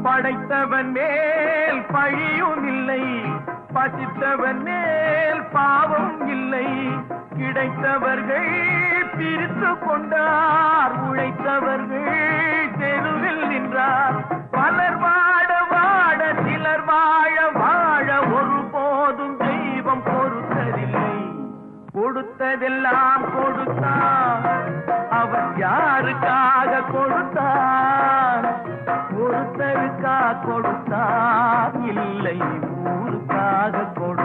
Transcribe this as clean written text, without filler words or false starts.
படைத்தவன் மேல் பழியும் இல்லை, பசித்தவன் மேல் பாவம் இல்லை. கிடைத்தவர்கள் பிரித்து கொண்டார், உழைத்தவர்கள் தெருவில் நின்றார். பலர் வாட வாட சிலர் வாழ வாழ ஒருபோதும் தெய்வம் பொறுத்ததில்லை. கொடுத்ததெல்லாம் கொடுத்தான், அவன் யாருக்காக கொடுத்தான்? ஒருத்தருக்காக கொடுத்தான், இல்லை ஊருக்காக கொடுத்தான்.